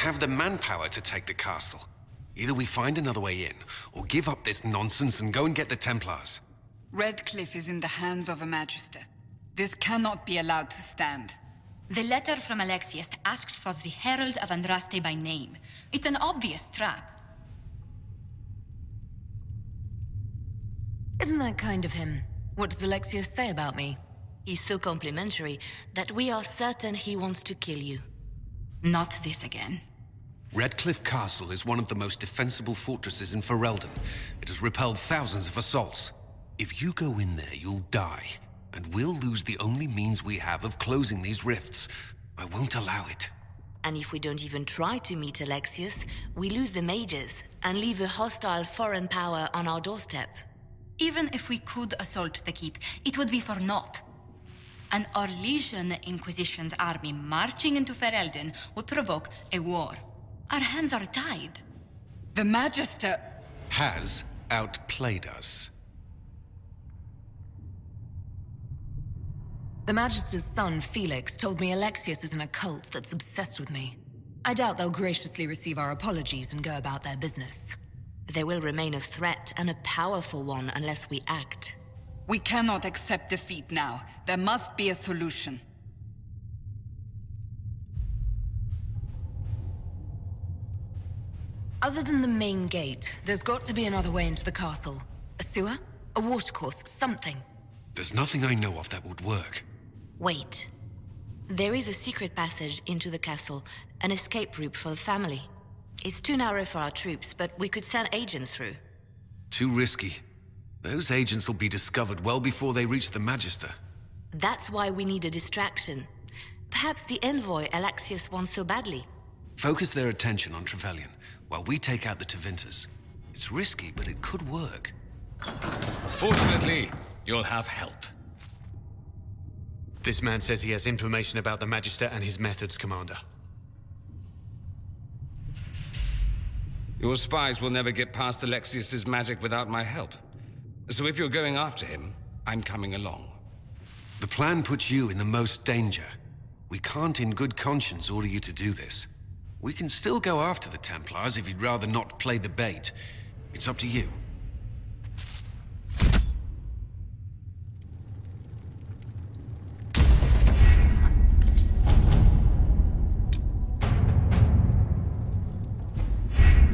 have the manpower to take the castle. Either we find another way in, or give up this nonsense and go and get the Templars. Redcliffe is in the hands of a Magister. This cannot be allowed to stand. The letter from Alexius asked for the Herald of Andraste by name. It's an obvious trap. Isn't that kind of him? What does Alexius say about me? He's so complimentary that we are certain he wants to kill you. Not this again. Redcliffe Castle is one of the most defensible fortresses in Ferelden. It has repelled thousands of assaults. If you go in there, you'll die. And we'll lose the only means we have of closing these rifts. I won't allow it. And if we don't even try to meet Alexius, we lose the mages and leave a hostile foreign power on our doorstep. Even if we could assault the keep, it would be for naught. An Orlesian Inquisition's army marching into Ferelden would provoke a war. Our hands are tied. The Magister has outplayed us. The Magister's son, Felix, told me Alexius is in a cult that's obsessed with me. I doubt they'll graciously receive our apologies and go about their business. They will remain a threat, and a powerful one, unless we act. We cannot accept defeat now. There must be a solution. Other than the main gate, there's got to be another way into the castle. A sewer? A watercourse? Something. There's nothing I know of that would work. Wait. There is a secret passage into the castle, an escape route for the family. It's too narrow for our troops, but we could send agents through. Too risky. Those agents will be discovered well before they reach the Magister. That's why we need a distraction. Perhaps the envoy Alexius wants so badly. Focus their attention on Trevelyan, while we take out the Tevinters. It's risky, but it could work. Fortunately, you'll have help. This man says he has information about the Magister and his methods, Commander. Your spies will never get past Alexius's magic without my help. So if you're going after him, I'm coming along. The plan puts you in the most danger. We can't in good conscience order you to do this. We can still go after the Templars if you'd rather not play the bait. It's up to you.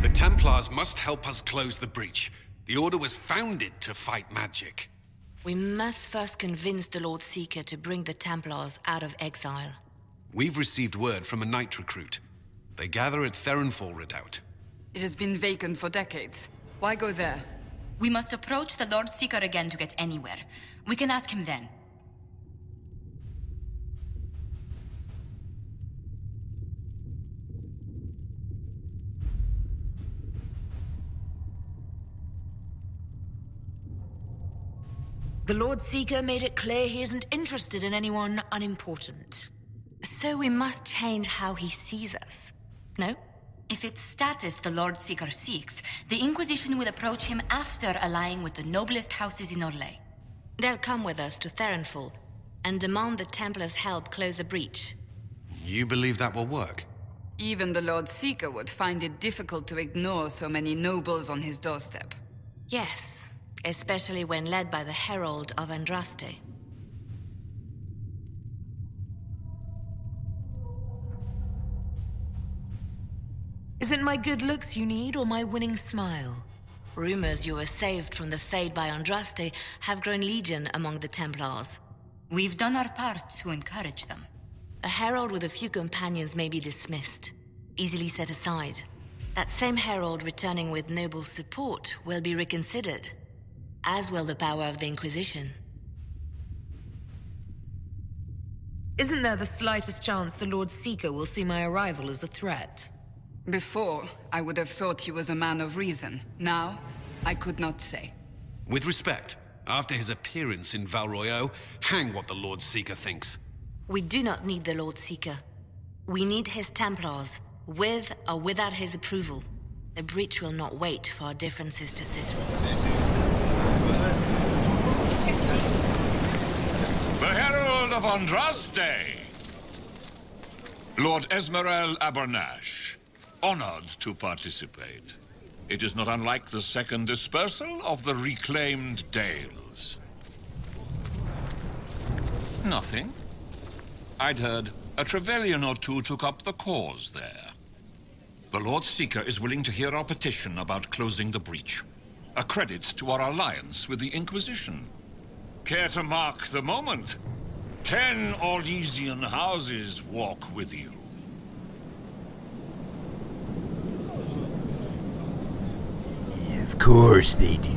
The Templars must help us close the breach. The Order was founded to fight magic. We must first convince the Lord Seeker to bring the Templars out of exile. We've received word from a Knight recruit. They gather at Therinfal Redoubt. It has been vacant for decades. Why go there? We must approach the Lord Seeker again to get anywhere. We can ask him then. The Lord Seeker made it clear he isn't interested in anyone unimportant. So we must change how he sees us, no? If it's status the Lord Seeker seeks, the Inquisition will approach him after allying with the noblest houses in Orlais. They'll come with us to Therinfal and demand the Templars' help close the breach. You believe that will work? Even the Lord Seeker would find it difficult to ignore so many nobles on his doorstep. Yes. Especially when led by the Herald of Andraste. Is it my good looks you need, or my winning smile? Rumors you were saved from the fate by Andraste have grown legion among the Templars. We've done our part to encourage them. A herald with a few companions may be dismissed, easily set aside. That same herald returning with noble support will be reconsidered. As will the power of the Inquisition. Isn't there the slightest chance the Lord Seeker will see my arrival as a threat? Before, I would have thought he was a man of reason. Now, I could not say. With respect, after his appearance in Val Royeaux, hang what the Lord Seeker thinks. We do not need the Lord Seeker. We need his Templars, with or without his approval. The breach will not wait for our differences to settle. The Herald of Andraste! Lord Esmerel Abernash. honored to participate. It is not unlike the second dispersal of the reclaimed Dales. Nothing. I'd heard a Trevelyan or two took up the cause there. The Lord Seeker is willing to hear our petition about closing the breach. A credit to our alliance with the Inquisition. Care to mark the moment? 10 Orlesian houses walk with you. Of course they do.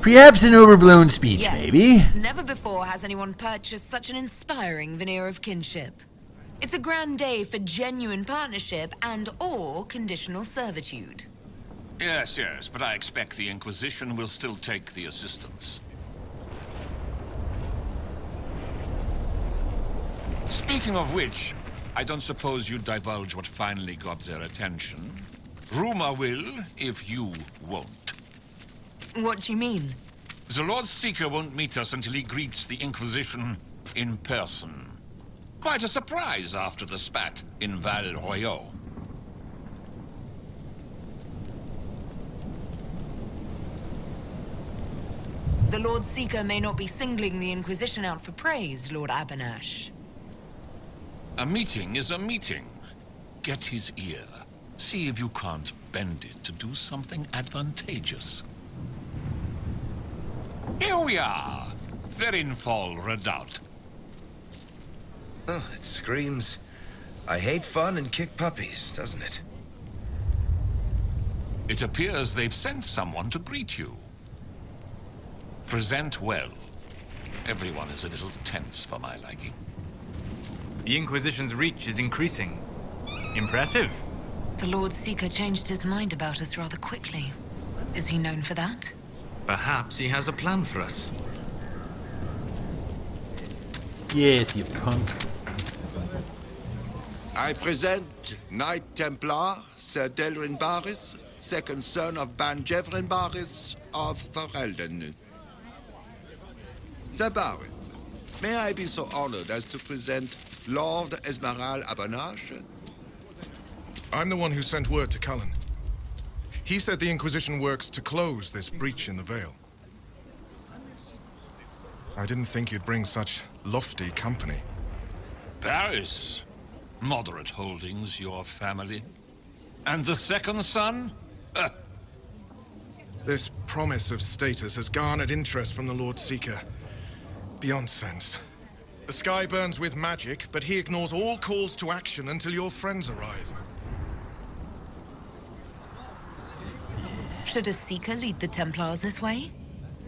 Perhaps an overblown speech, Yes. maybe? Never before has anyone purchased such an inspiring veneer of kinship. It's a grand day for genuine partnership and/or conditional servitude. Yes, but I expect the Inquisition will still take the assistance. Speaking of which, I don't suppose you'd divulge what finally got their attention. Rumor will, if you won't. What do you mean? The Lord Seeker won't meet us until he greets the Inquisition in person. Quite a surprise after the spat in Val Royeaux. The Lord Seeker may not be singling the Inquisition out for praise, Lord Abanash. A meeting is a meeting. Get his ear. See if you can't bend it to do something advantageous. Here we are. Therinfal Redoubt. Oh, it screams, I hate fun and kick puppies, doesn't it? It appears they've sent someone to greet you. Present well. Everyone is a little tense for my liking. The Inquisition's reach is increasing. Impressive. The Lord Seeker changed his mind about us rather quickly. Is he known for that? Perhaps he has a plan for us. Yes, you punk. I present Knight-Templar Delrin Barris, second son of Delrin Barris of Ferelden. Sir Barris, may I be so honored as to present Lord Esmeralda Abanash? I'm the one who sent word to Cullen. He said the Inquisition works to close this breach in the Vale. I didn't think you'd bring such lofty company. Barris. Moderate holdings, your family. And the second son? This promise of status has garnered interest from the Lord Seeker. Beyond sense. The sky burns with magic, but he ignores all calls to action until your friends arrive. Should a Seeker lead the Templars this way?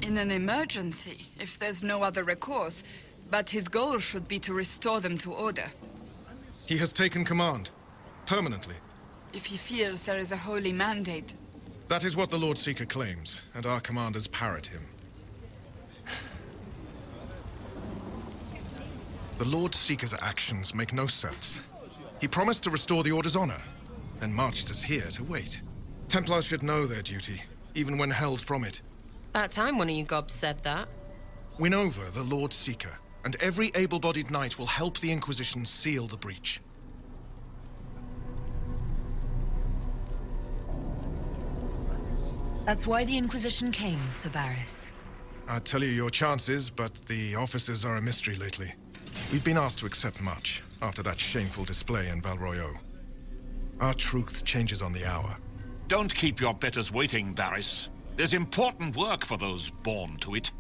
In an emergency, if there's no other recourse. But his goal should be to restore them to order. He has taken command. Permanently. If he feels there is a holy mandate. That is what the Lord Seeker claims, and our commanders parrot him. The Lord Seeker's actions make no sense. He promised to restore the Order's honor, then marched us here to wait. Templars should know their duty, even when held from it. About time one of you gobs said that. Win over the Lord Seeker, and every able-bodied knight will help the Inquisition seal the breach. That's why the Inquisition came, Sir Barris. I'd tell you your chances, but the officers are a mystery lately. We've been asked to accept much, after that shameful display in Val Royeaux. Our truth changes on the hour. Don't keep your betters waiting, Barris. There's important work for those born to it.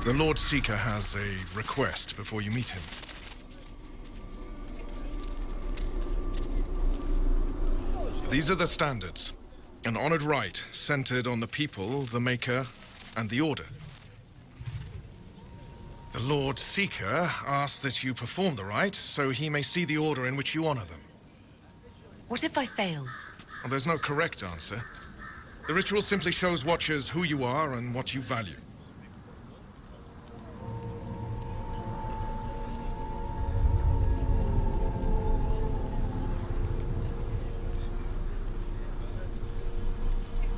The Lord Seeker has a request before you meet him. These are the standards. An honored right centered on the people, the Maker, and the Order. The Lord Seeker asks that you perform the rite, so he may see the order in which you honor them. What if I fail? Well, there's no correct answer. The ritual simply shows Watchers who you are and what you value.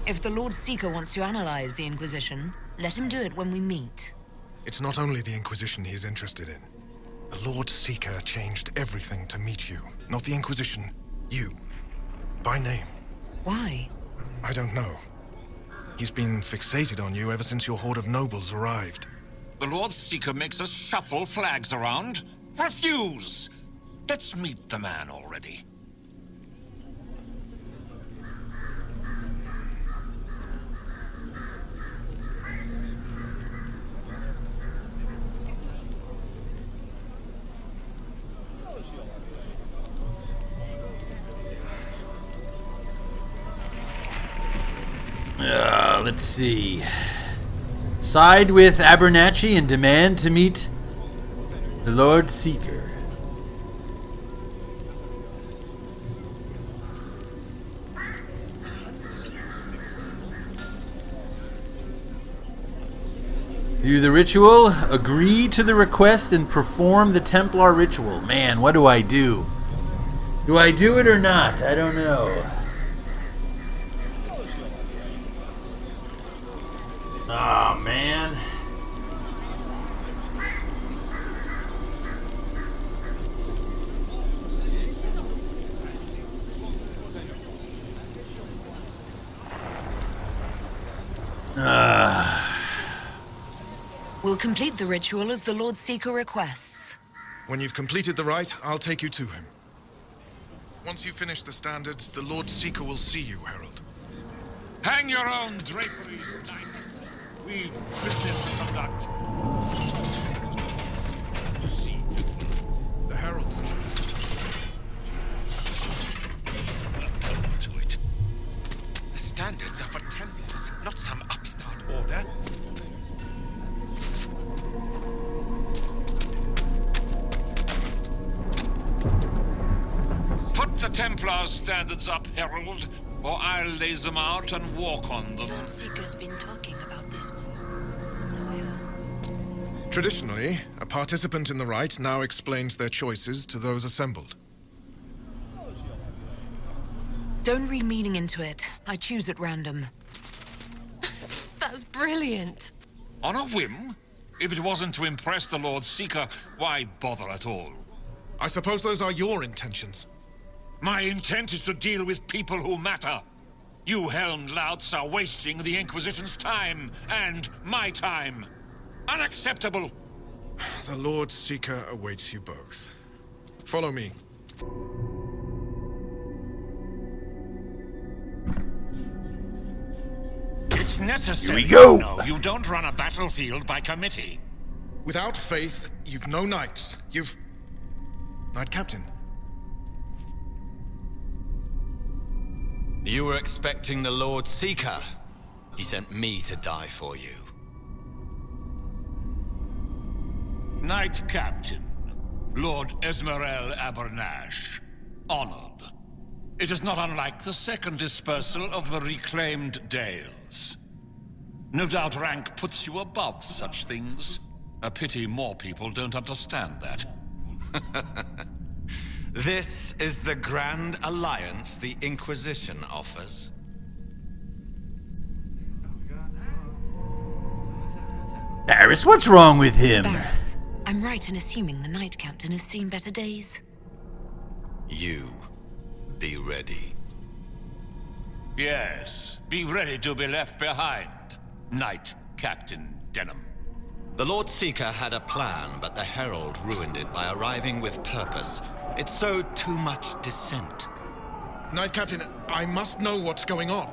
If the Lord Seeker wants to analyze the Inquisition, let him do it when we meet. It's not only the Inquisition he is interested in. The Lord Seeker changed everything to meet you. Not the Inquisition. You. By name. Why? I don't know. He's been fixated on you ever since your horde of nobles arrived. The Lord Seeker makes us shuffle flags around? Refuse! Let's meet the man already. Let's see. Side with Abernathy and demand to meet the Lord Seeker. Do the ritual, agree to the request, and perform the Templar ritual. Man, what do I do? Do I do it or not? I don't know. Oh, man. We'll complete the ritual as the Lord Seeker requests. When you've completed the rite, I'll take you to him. Once you finish the standards, the Lord Seeker will see you, Herald. Hang your own draperies, Knight. We've business to conduct. The Herald's Welcome to it. The standards are for Templars, not some upstart order. Put the Templars' standards up, Herald, or I'll lay them out and walk on them. Lord Seeker's been talking about this one, so I heard. Traditionally, a participant in the rite now explains their choices to those assembled. Don't read meaning into it. I choose at random. That's brilliant. On a whim? If it wasn't to impress the Lord Seeker, why bother at all? I suppose those are your intentions. My intent is to deal with people who matter. You helmed louts are wasting the Inquisition's time, and my time. Unacceptable! The Lord Seeker awaits you both. Follow me. It's necessary. Here we go! No, you don't run a battlefield by committee. Without faith, you've no knights. You've... Knight Captain. You were expecting the Lord Seeker. He sent me to die for you. Knight Captain, Lord Esmerel Abernash. Honored. It is not unlike the second dispersal of the reclaimed Dales. No doubt rank puts you above such things. A pity more people don't understand that. This is the grand alliance the Inquisition offers. Barris, what's wrong with him? Barris, I'm right in assuming the Knight Captain has seen better days. You, be ready. Yes, be ready to be left behind, Knight Captain Denham. The Lord Seeker had a plan, but the Herald ruined it by arriving with purpose. It sowed too much dissent. Knight Captain, I must know what's going on.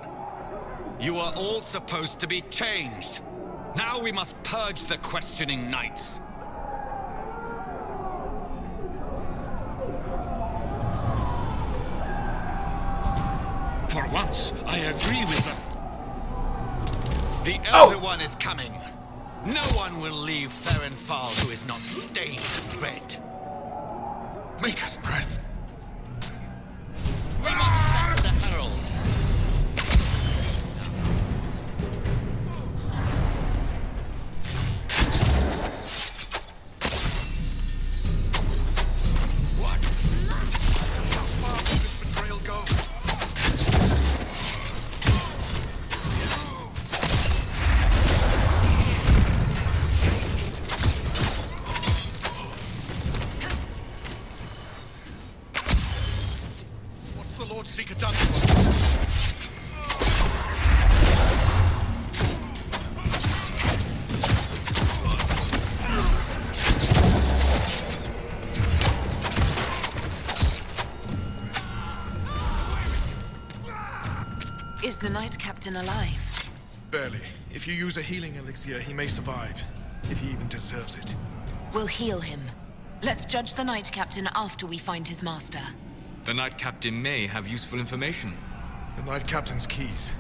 You are all supposed to be changed. Now we must purge the questioning knights. For once, I agree with them. The Elder One is coming. No one will leave Therinfal who is not stained with red. Maker's breath. We must test the Herald. What? How far will this betrayal go? Is the Knight Captain alive? Barely. If you use a healing elixir, he may survive. If he even deserves it. We'll heal him. Let's judge the Knight Captain after we find his master. The Knight Captain may have useful information. The Knight Captain's keys.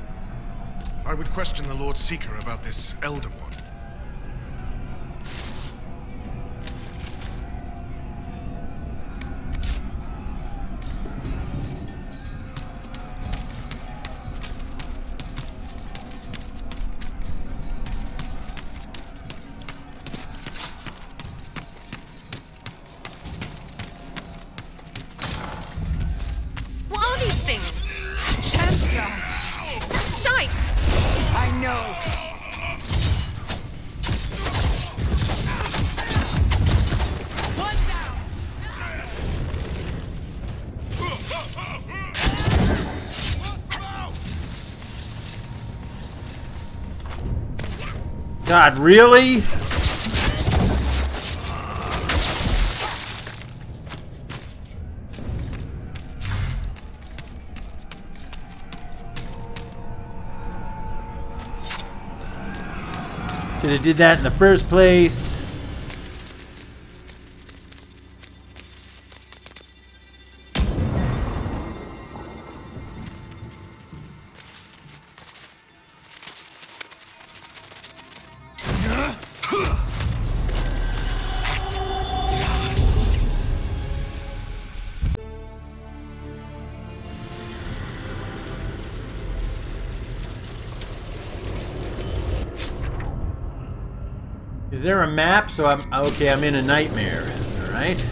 I would question the Lord Seeker about this Elder One. God, really? Should have did that in the first place. Is there a map? So I'm okay, I'm in a nightmare. Alright.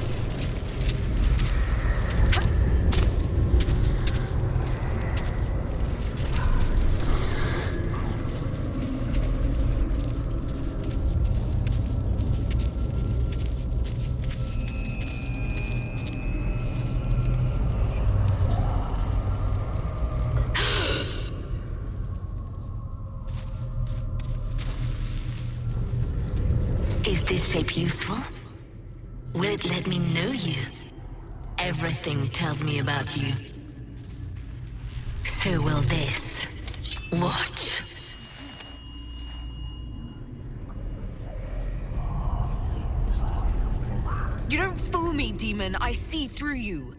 Is this shape useful? Will it let me know you? Everything tells me about you. So will this. Watch. You don't fool me, demon. I see through you.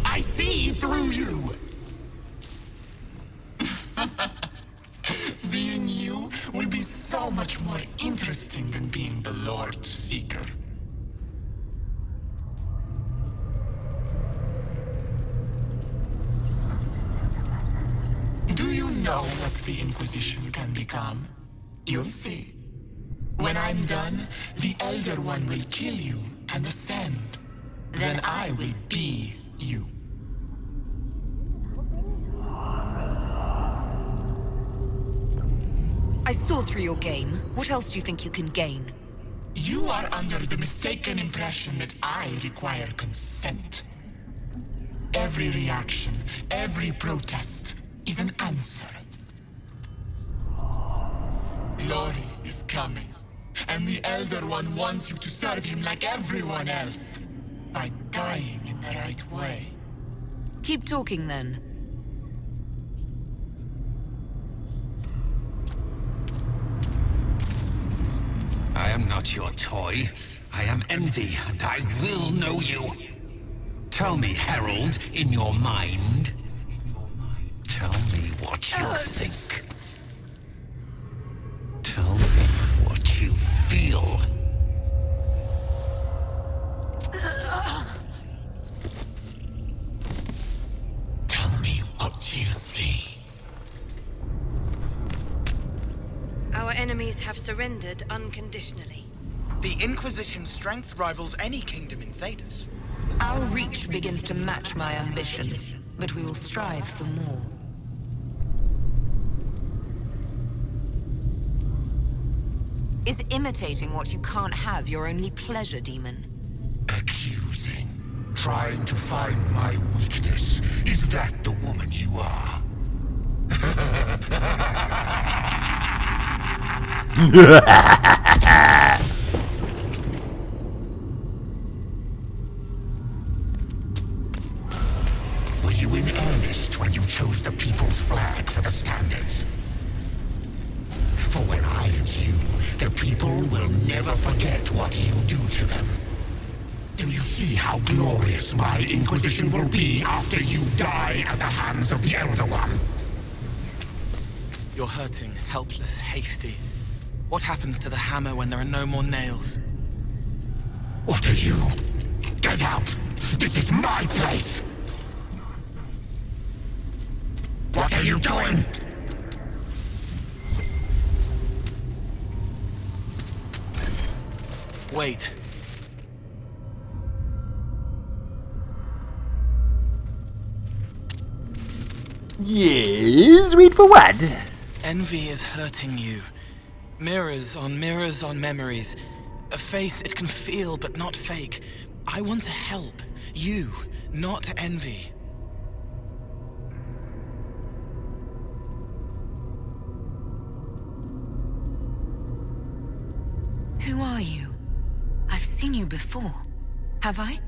I see through you! Being you will be so much more interesting than being the Lord Seeker. Do you know what the Inquisition can become? You'll see. When I'm done, the Elder One will kill you and ascend. Then I will be you. I saw through your game. What else do you think you can gain? You are under the mistaken impression that I require consent. Every reaction, every protest is an answer. Glory is coming, and the Elder One wants you to serve him like everyone else, by dying in the right way. Keep talking then. I am not your toy. I am Envy, and I will know you. Tell me, Herald, in your mind. Tell me what you think. Tell me what you feel. Tell me what you see. Our enemies have surrendered unconditionally. The Inquisition's strength rivals any kingdom in Thedas. Our reach begins to match my ambition, but we will strive for more. Is imitating what you can't have your only pleasure, demon? Accusing. Trying to find my weakness. Is that the woman you are? earnest when you chose the people's flag for the standards. For when I am you, the people will never forget what you do to them. Do you see how glorious my Inquisition will be after you die at the hands of the Elder One? You're hurting, helpless, hasty. What happens to the hammer when there are no more nails? What are you? Get out! This is my place! What are you doing? Wait. Yes, wait for what? Envy is hurting you. Mirrors on memories. A face it can feel but not fake. I want to help. You, not envy. Who are you? I've seen you before. Have I?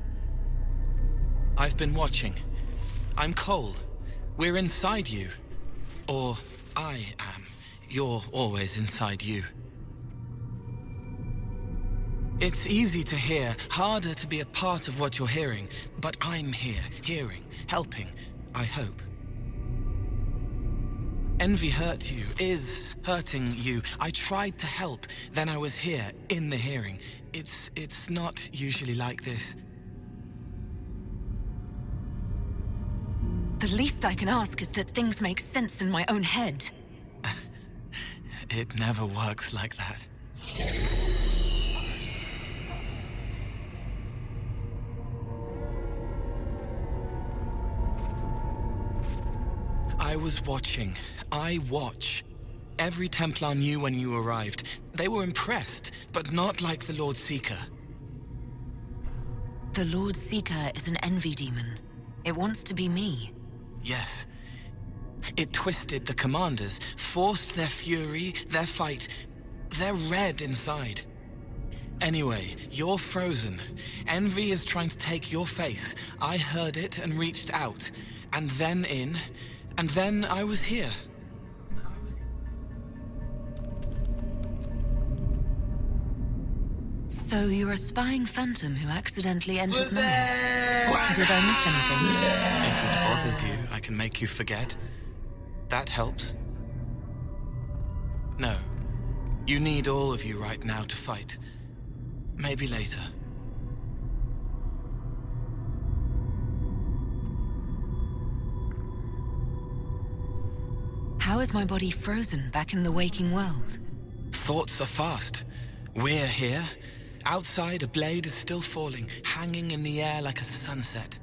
I've been watching. I'm Cole. We're inside you. Or I am. You're always inside you. It's easy to hear, harder to be a part of what you're hearing. But I'm here, hearing, helping, I hope. Envy hurt you, is hurting you. I tried to help, then I was here, in the hearing. It's not usually like this. The least I can ask is that things make sense in my own head. It never works like that. I was watching. I watch. Every Templar knew when you arrived. They were impressed, but not like the Lord Seeker. The Lord Seeker is an envy demon. It wants to be me. Yes. It twisted the commanders, forced their fury, their fight. They're red inside. Anyway, you're frozen. Envy is trying to take your face. I heard it and reached out. And then in. And then I was here. So you're a spying phantom who accidentally enters minds. Did I miss anything? If it bothers you, I can make you forget. That helps. No. You need all of you right now to fight. Maybe later. How is my body frozen back in the waking world? Thoughts are fast. We're here. Outside, a blade is still falling, hanging in the air like a sunset.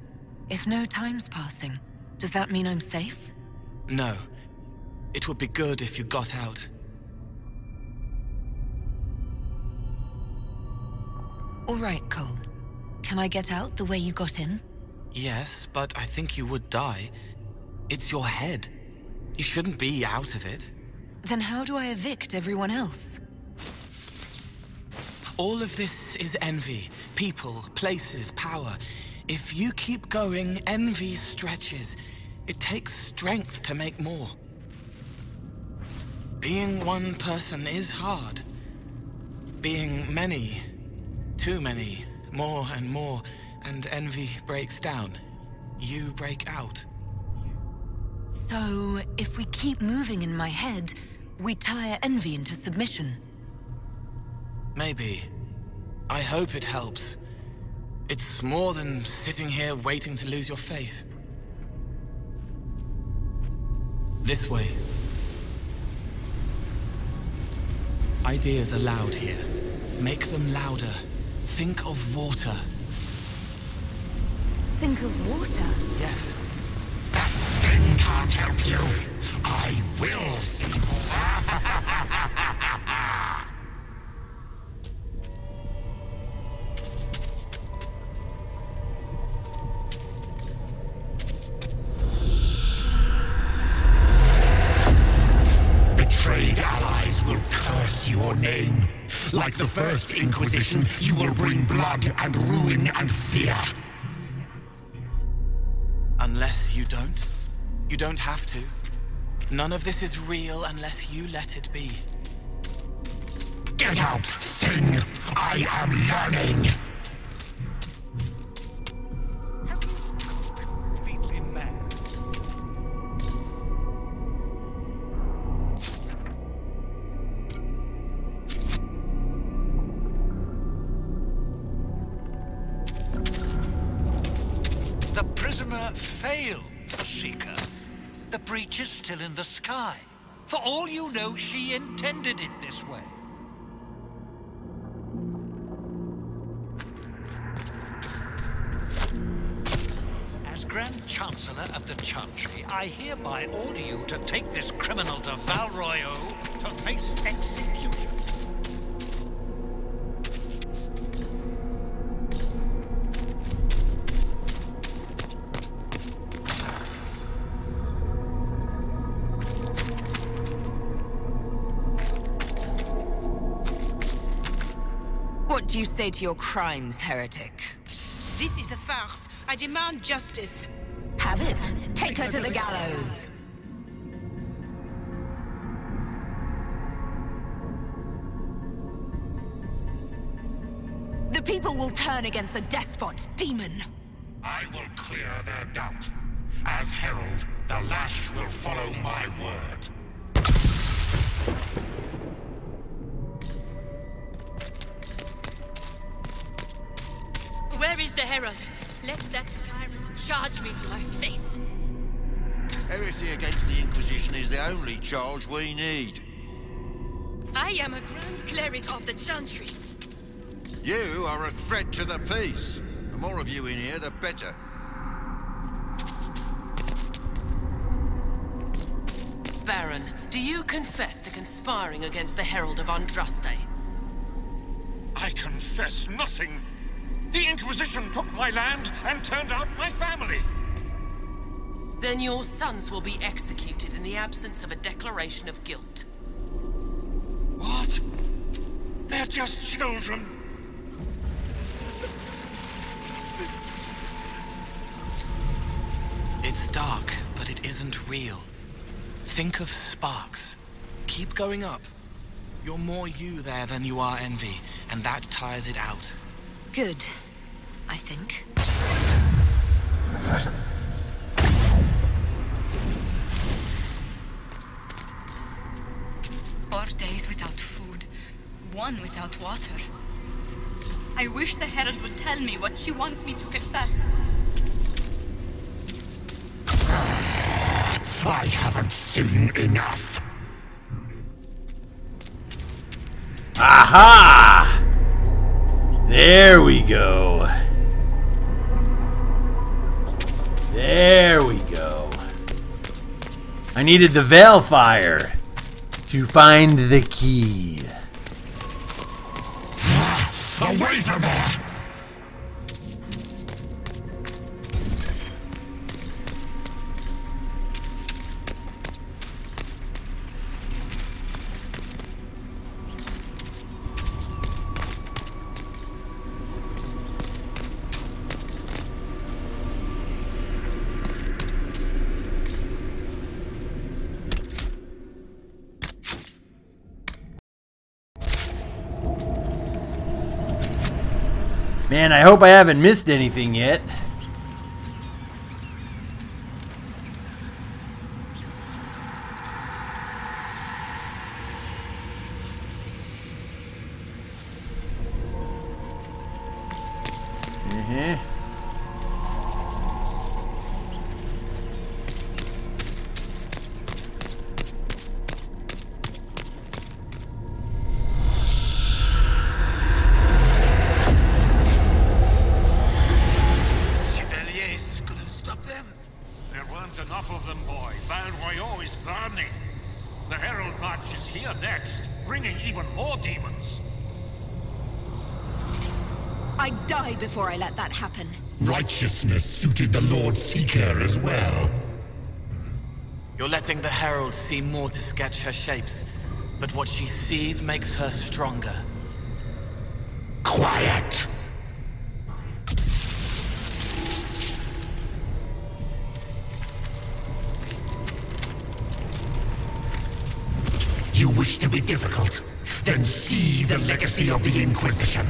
If no time's passing, does that mean I'm safe? No. It would be good if you got out. All right, Cole. Can I get out the way you got in? Yes, but I think you would die. It's your head. You shouldn't be out of it. Then how do I evict everyone else? All of this is envy. People, places, power. If you keep going, envy stretches. It takes strength to make more. Being one person is hard. Being many, too many, more and more, and envy breaks down. You break out. So, if we keep moving in my head, we tire envy into submission. Maybe. I hope it helps. It's more than sitting here waiting to lose your face. This way. Ideas are loud here. Make them louder. Think of water. Think of water? Yes. That thing can't help you. I will see. Betrayed allies will curse your name. Like the first Inquisition, you will bring blood and ruin and fear. Unless you don't? You don't have to. None of this is real unless you let it be. Get out, thing! I am learning! The prisoner failed, Seeker. The breach is still in the sky. For all you know, she intended it this way. As Grand Chancellor of the Chantry, I hereby order you to take this criminal to Val Royeaux to face execution. What do you say to your crimes, heretic? This is a farce. I demand justice. Have it. Take her to the gallows. The people will turn against a despot, demon. I will clear their doubt. As Herald, the lash will follow my word. Where is the Herald? Let that tyrant charge me to my face. Heresy against the Inquisition is the only charge we need. I am a Grand Cleric of the Chantry. You are a threat to the peace. The more of you in here, the better. Baron, do you confess to conspiring against the Herald of Andraste? I confess nothing. The Inquisition took my land and turned out my family. Then your sons will be executed in the absence of a declaration of guilt. What? They're just children. It's dark, but it isn't real. Think of sparks. Keep going up. You're more you there than you are envy, and that tires it out. Good, I think. 4 days without food, 1 without water. I wish the Herald would tell me what she wants me to confess. I haven't seen enough. Aha! There we go. There we go. I needed the Veil Fire to find the key. Away from there! Man, I hope I haven't missed anything yet. I'd die before I let that happen. Righteousness suited the Lord Seeker as well. You're letting the Herald see more to sketch her shapes, but what she sees makes her stronger. Quiet! You wish to be difficult? Then see the legacy of the Inquisition.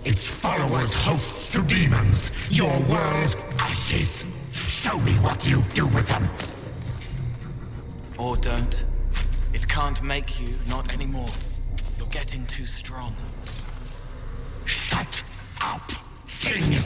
Its followers hosts to demons, your world ashes. Show me what you do with them. Or don't. It can't make you, not anymore. You're getting too strong. Shut up, thing!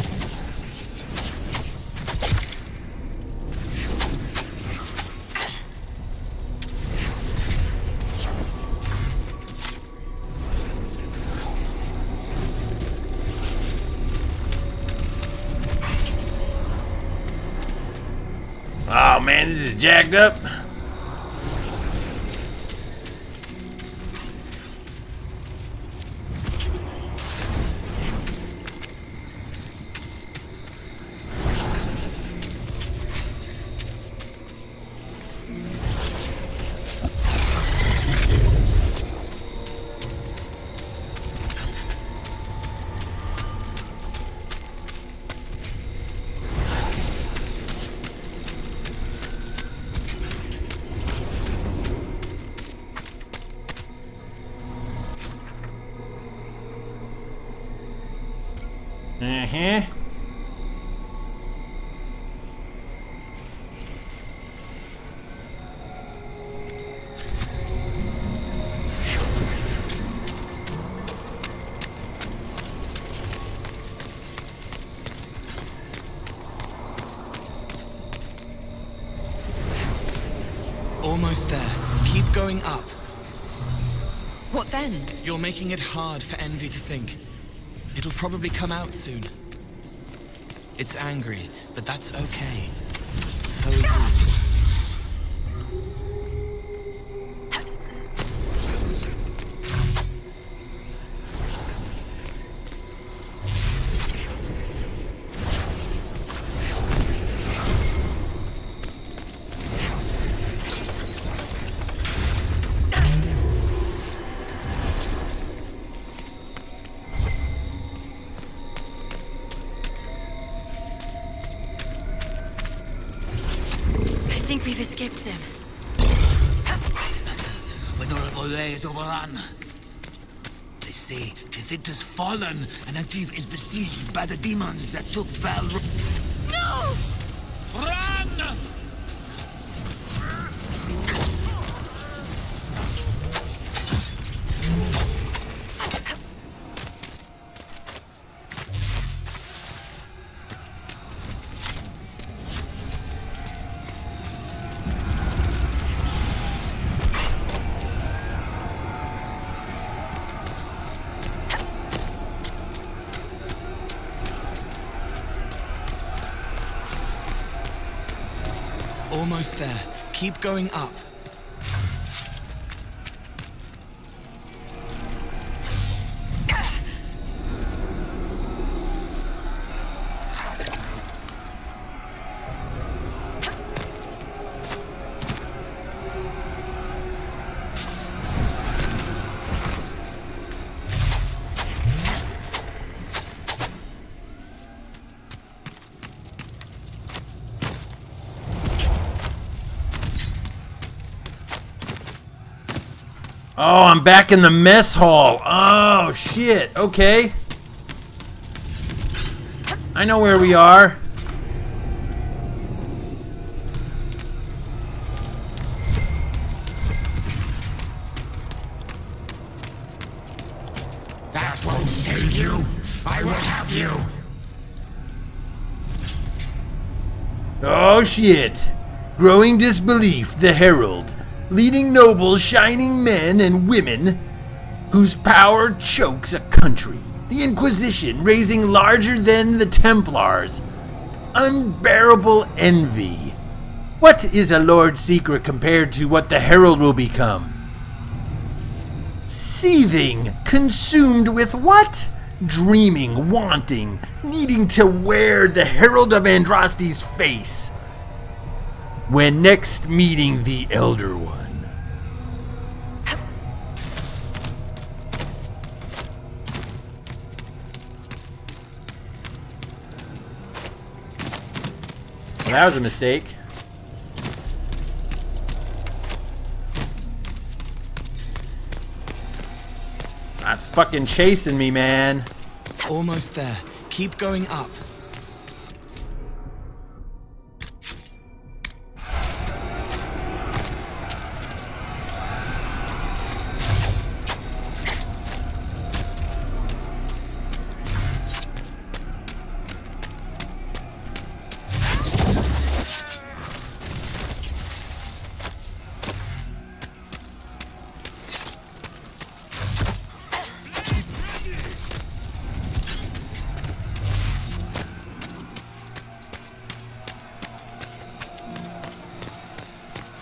Oh man, this is jacked up. Almost there. Keep going up. What then? You're making it hard for Envy to think. It'll probably come out soon. It's angry, but that's okay. So are you. We've escaped them. Orlais is overrun. They say Euther's fallen and Antiv is besieged by the demons that took Val Royeaux. No! Run! Almost there. Keep going up. Oh, I'm back in the mess hall. Oh, shit. Okay. I know where we are. That won't save you. I will have you. Oh, shit. Growing disbelief, the Herald. Leading noble, shining men and women whose power chokes a country. The Inquisition, raising larger than the Templars. Unbearable envy. What is a Lord Seeker compared to what the Herald will become? Seething, consumed with what? Dreaming, wanting, needing to wear the Herald of Andraste's face. When next meeting the Elder One. Well, that was a mistake. It's fucking chasing me, man. Almost there. Keep going up.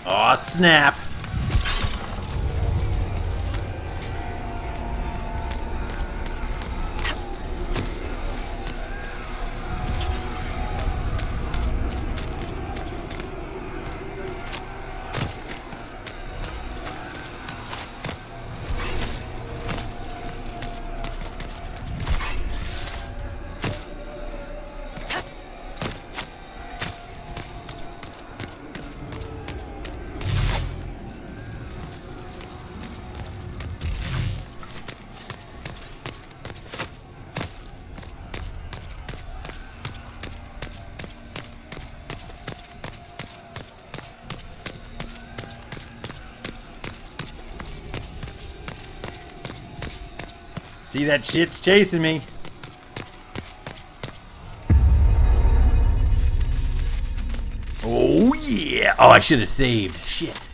Aw, snap. See, that shit's chasing me. Oh, yeah. Oh, I should have saved. Shit.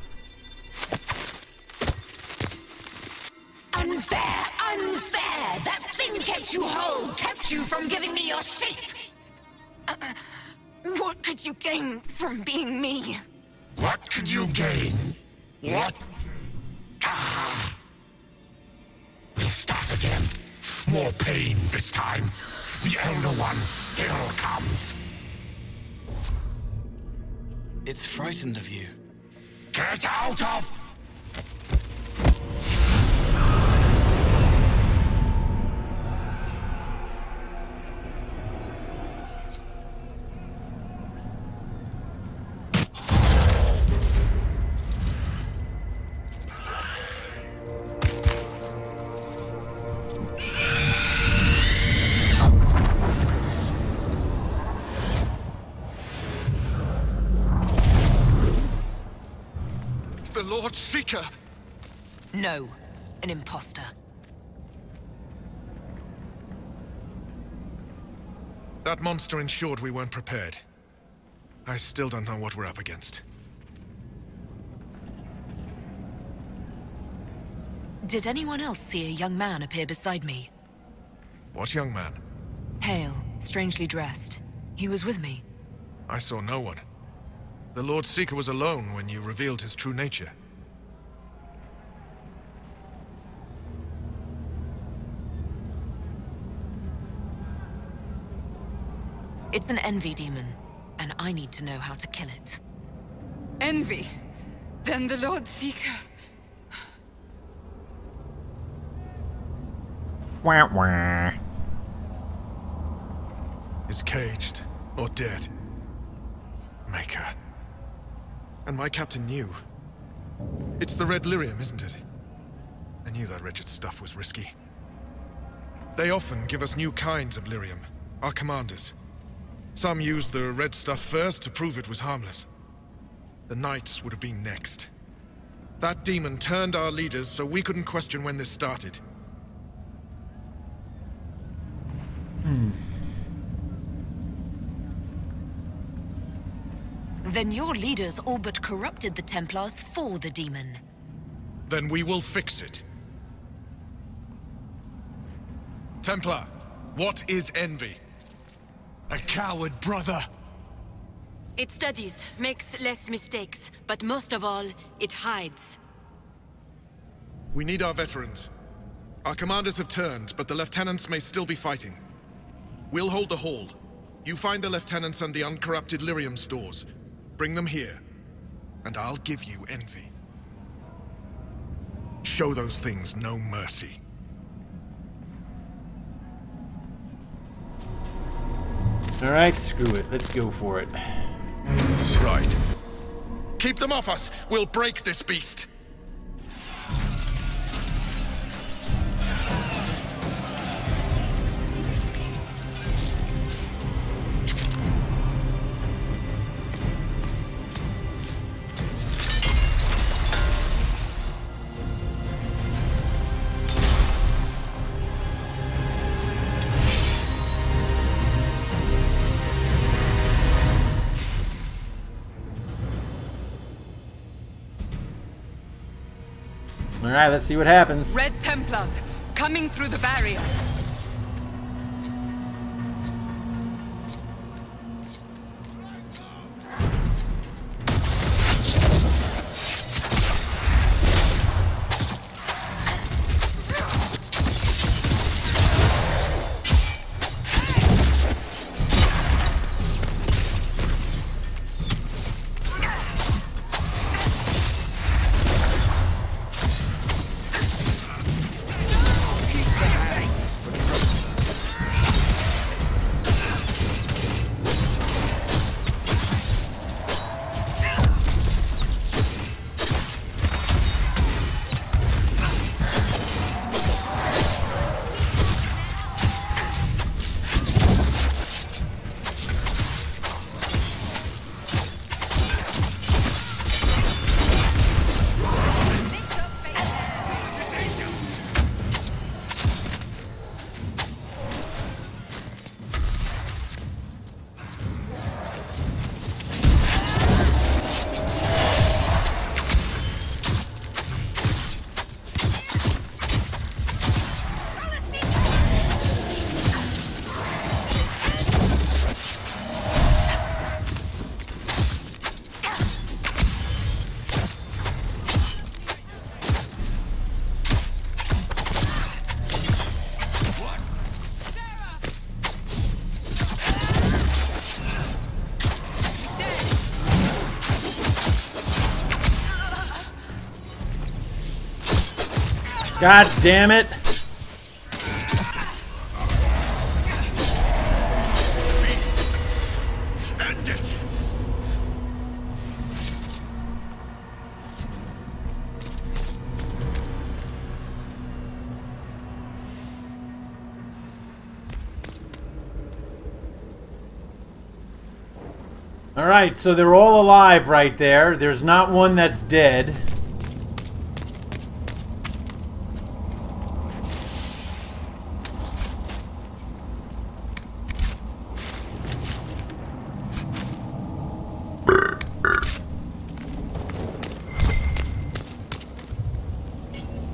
Unfair! Unfair! That thing kept you whole, kept you from giving me your shape! What could you gain from being me? What could you gain? What? We'll start again. More pain this time. The Elder One still comes. It's frightened of you. Get out of... Lord Seeker! No, an imposter. That monster ensured we weren't prepared. I still don't know what we're up against. Did anyone else see a young man appear beside me? What young man? Pale, strangely dressed. He was with me. I saw no one. The Lord Seeker was alone when you revealed his true nature. It's an envy demon, and I need to know how to kill it. Envy? Then the Lord Seeker... Wah wah. Is caged or dead. Maker. And my captain knew. It's the red lyrium, isn't it? I knew that wretched stuff was risky. They often give us new kinds of lyrium, our commanders. Some used the red stuff first to prove it was harmless. The Knights would have been next. That demon turned our leaders so we couldn't question when this started. Then your leaders all but corrupted the Templars for the demon. Then we will fix it. Templar, what is envy? A coward, brother. It studies, makes less mistakes, but most of all, it hides. We need our veterans. Our commanders have turned, but the lieutenants may still be fighting. We'll hold the hall. You find the lieutenants and the uncorrupted lyrium stores. Bring them here, and I'll give you envy. Show those things no mercy. Alright, screw it. Let's go for it. Right. Keep them off us! We'll break this beast! Alright, let's see what happens. Red Templars, coming through the barrier. God damn it. End it. Alright, so they're all alive right there. There's not one that's dead.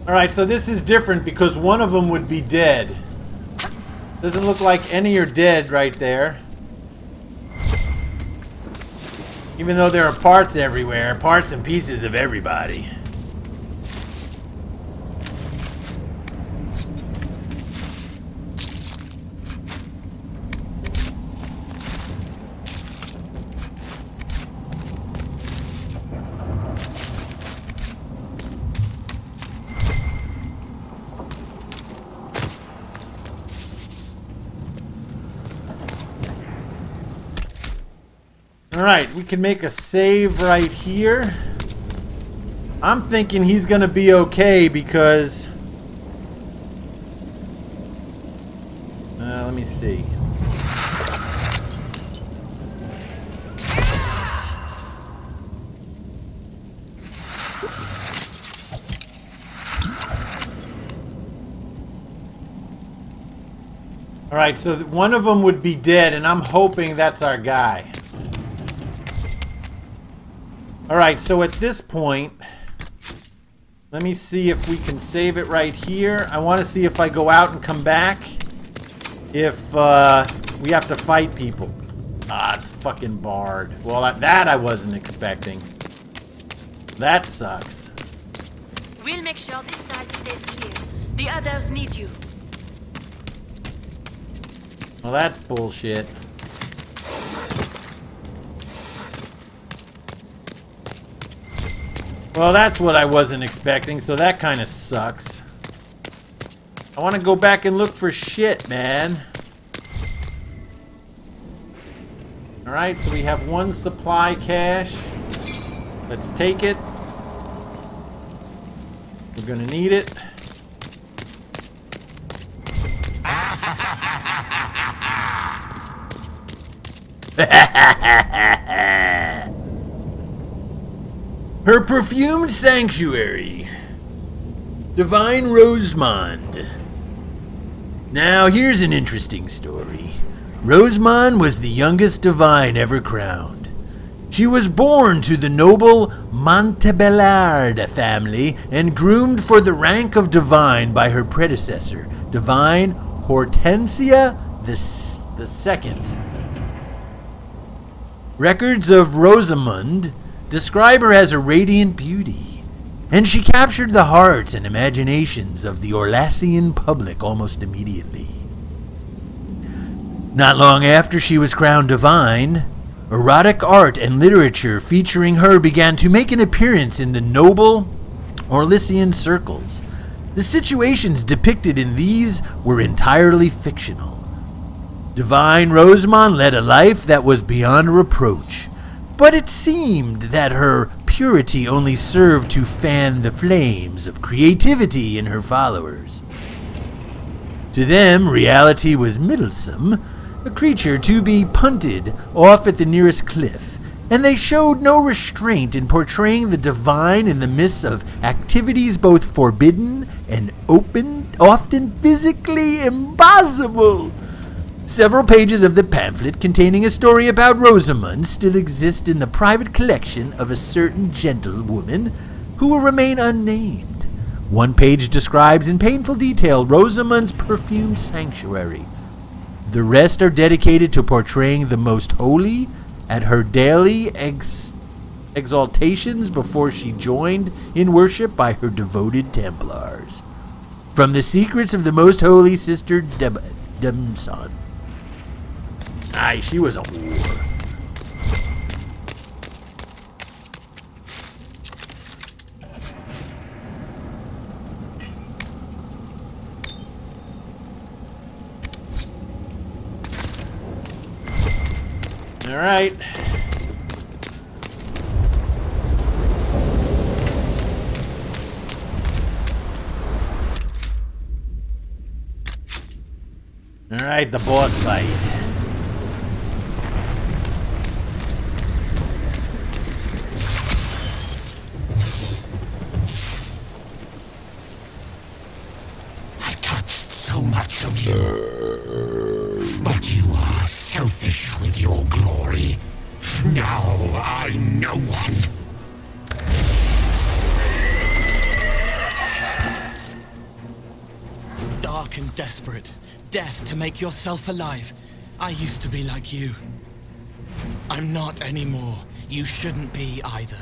Alright, so this is different because one of them would be dead. Doesn't look like any are dead right there. Even though there are parts everywhere, parts and pieces of everybody. Alright, we can make a save right here. I'm thinking he's gonna be okay because... let me see. Alright, so one of them would be dead, and I'm hoping that's our guy. Alright, so at this point, let me see if we can save it right here. I want to see if I go out and come back, if we have to fight people. Ah, it's fucking barred. Well, that I wasn't expecting. That sucks. We'll make sure this side stays clear. The others need you. Well, that's bullshit. Well, that's what I wasn't expecting, so that kind of sucks. I want to go back and look for shit, man. Alright, so we have one supply cache. Let's take it. We're gonna need it. Her perfumed sanctuary. Divine Rosemond. Now, here's an interesting story. Rosemond was the youngest divine ever crowned. She was born to the noble Montebellard family and groomed for the rank of divine by her predecessor, Divine Hortensia II. Records of Rosamund describe her as a radiant beauty, and she captured the hearts and imaginations of the Orlaisian public almost immediately. Not long after she was crowned divine, erotic art and literature featuring her began to make an appearance in the noble Orlaisian circles. The situations depicted in these were entirely fictional. Divine Rosamund led a life that was beyond reproach, but it seemed that her purity only served to fan the flames of creativity in her followers. To them, reality was meddlesome, a creature to be punted off at the nearest cliff, and they showed no restraint in portraying the divine in the midst of activities both forbidden and open, often physically impossible. Several pages of the pamphlet containing a story about Rosamund still exist in the private collection of a certain gentlewoman who will remain unnamed. One page describes in painful detail Rosamund's perfumed sanctuary. The rest are dedicated to portraying the most holy at her daily exaltations before she joined in worship by her devoted Templars. From the secrets of the most holy Sister Demson. Aye, she was a whore. All right. All right, the boss fight. I touched so much of you, but you are selfish with your glory. Now I'm no one. Dark and desperate. Death to make yourself alive. I used to be like you. I'm not anymore. You shouldn't be either.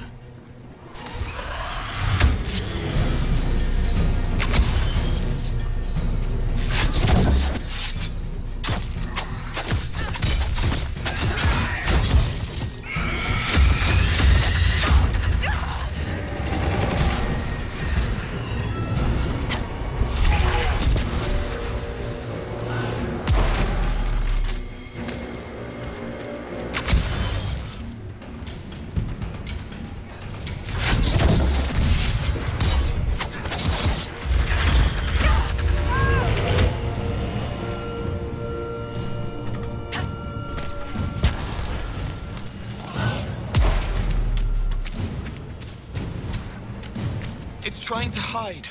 It's trying to hide.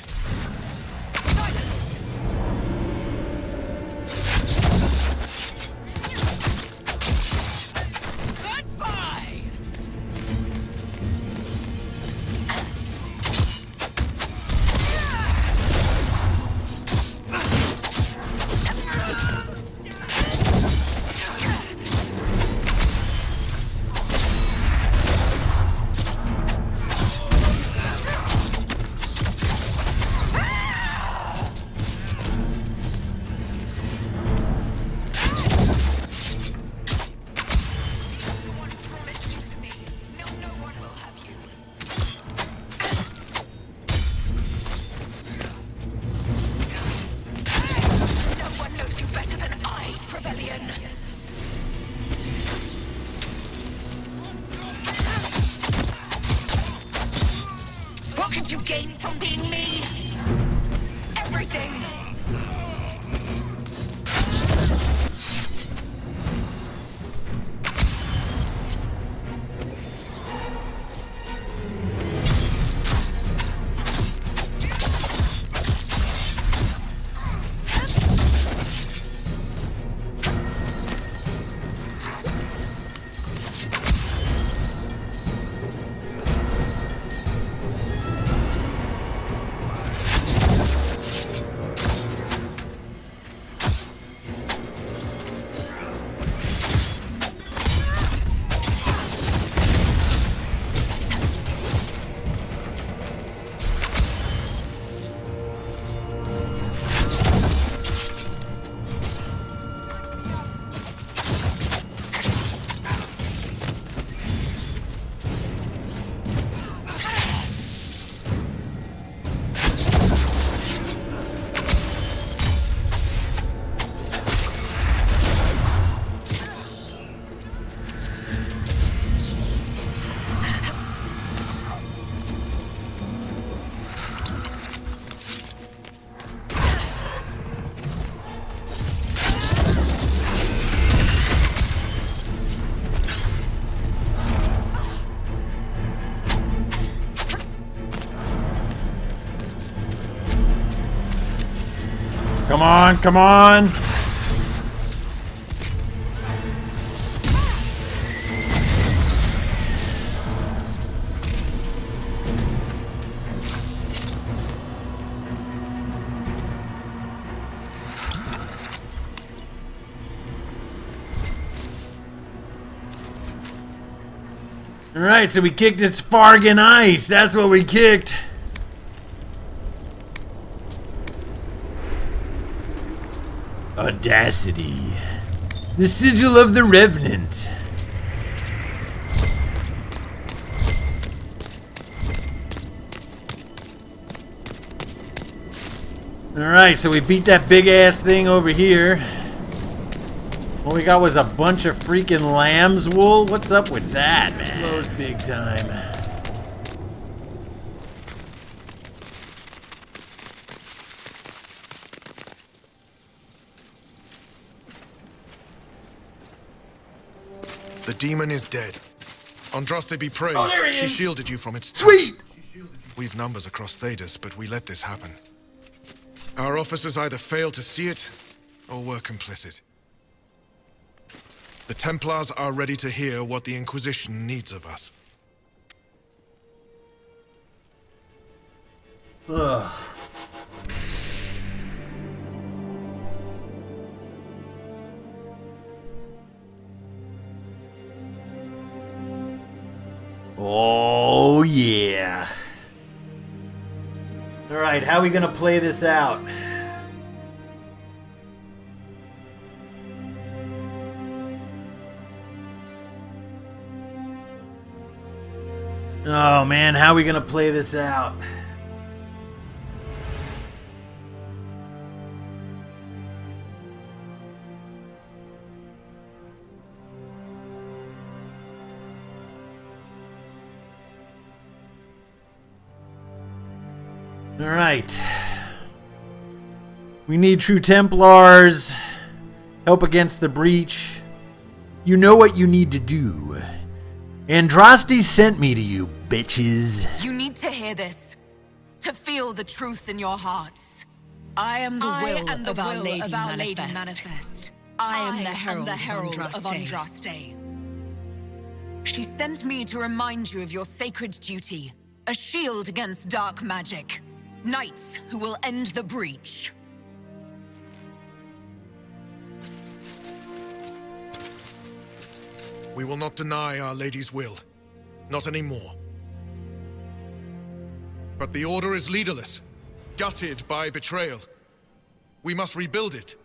What could you gain from being me? Everything! Come on, come on! Alright, so we kicked its Fargan ice. That's what we kicked. Audacity. The sigil of the Revenant. Alright, so we beat that big ass thing over here. All we got was a bunch of freaking lamb's wool. What's up with that, man? Blows big time. The demon is dead. Andraste be praised. Oh, there he she is. shielded you from its Sweet! We've numbers across Thedas, but we let this happen. Our officers either failed to see it, or were complicit. The Templars are ready to hear what the Inquisition needs of us. Ugh. Oh, yeah. Alright, how are we gonna play this out? Oh, man, how are we gonna play this out? Alright. We need true Templars. Help against the breach. You know what you need to do. Andraste sent me to you, bitches. You need to hear this. To feel the truth in your hearts. I am the will of Our Lady Manifest. I am the Herald of Andraste. She sent me to remind you of your sacred duty. A shield against dark magic. Knights who will end the breach. We will not deny Our Lady's will. Not anymore. But the Order is leaderless, gutted by betrayal. We must rebuild it.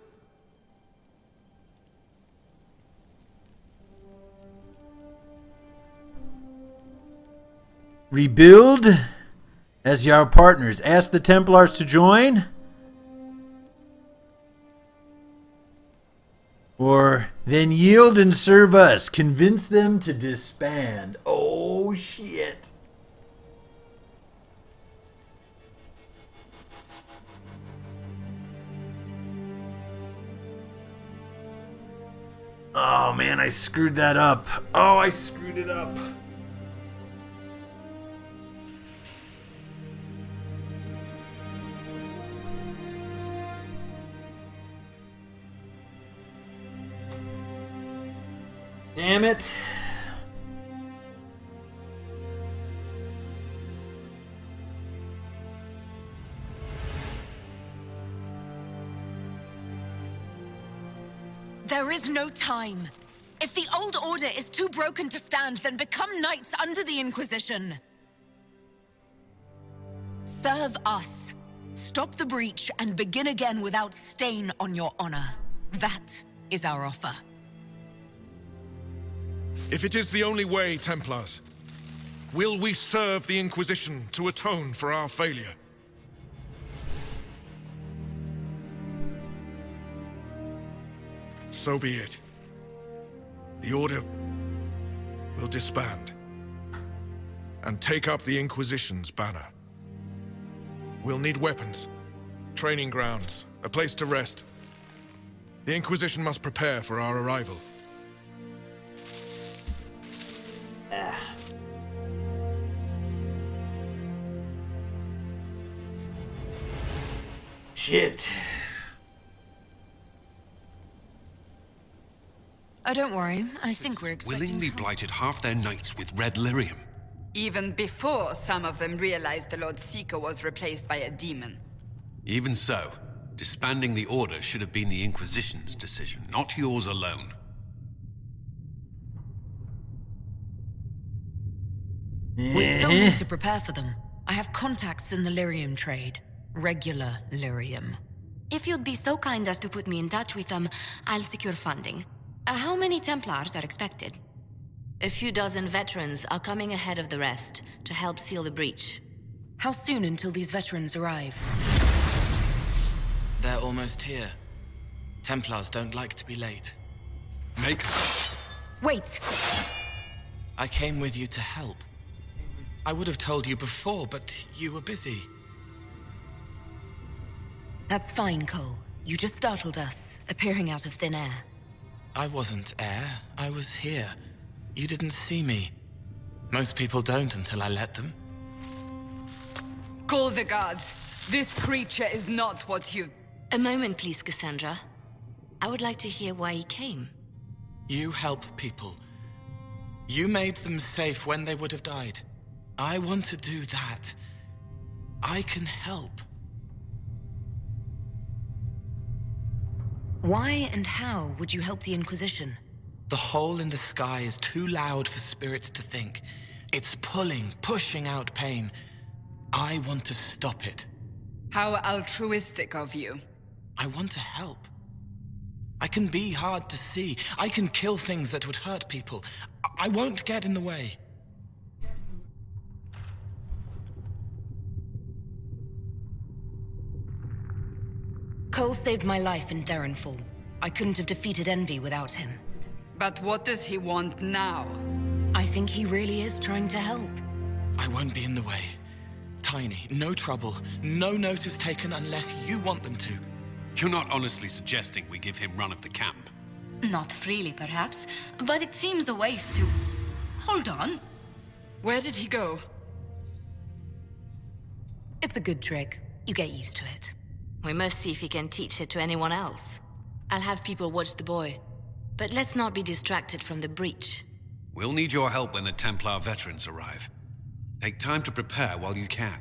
Rebuild? As your partners, ask the Templars to join? Or then yield and serve us. Convince them to disband. Oh, shit. Oh, man, I screwed that up. Oh, I screwed it up. Damn it. There is no time. If the old order is too broken to stand, then become knights under the Inquisition. Serve us. Stop the breach and begin again without stain on your honor. That is our offer. If it is the only way, Templars, will we serve the Inquisition to atone for our failure? So be it. The Order will disband and take up the Inquisition's banner. We'll need weapons, training grounds, a place to rest. The Inquisition must prepare for our arrival. Shit. Oh, don't worry. I think we're expecting willingly blighted half their knights with red lyrium. Even before some of them realized the Lord Seeker was replaced by a demon. Even so, disbanding the Order should have been the Inquisition's decision, not yours alone. We still need to prepare for them. I have contacts in the lyrium trade. Regular lyrium. If you'd be so kind as to put me in touch with them, I'll secure funding. How many Templars are expected? A few dozen veterans are coming ahead of the rest to help seal the breach. How soon until these veterans arrive? They're almost here. Templars don't like to be late. Wait! I came with you to help. I would have told you before, but you were busy. That's fine, Cole. You just startled us, appearing out of thin air. I wasn't air. I was here. You didn't see me. Most people don't until I let them. Call the guards. This creature is not what you... A moment, please, Cassandra. I would like to hear why he came. You help people. You made them safe when they would have died. I want to do that. I can help. Why and how would you help the Inquisition? The hole in the sky is too loud for spirits to think. It's pulling, pushing out pain. I want to stop it. How altruistic of you. I want to help. I can be hard to see. I can kill things that would hurt people. I won't get in the way. Cole saved my life in Therinfal. I couldn't have defeated Envy without him. But what does he want now? I think he really is trying to help. I won't be in the way. Tiny, no trouble, no notice taken unless you want them to. You're not honestly suggesting we give him run of the camp? Not freely, perhaps, but it seems a waste to... Hold on. Where did he go? It's a good trick. You get used to it. We must see if he can teach it to anyone else. I'll have people watch the boy. But let's not be distracted from the breach. We'll need your help when the Templar veterans arrive. Take time to prepare while you can.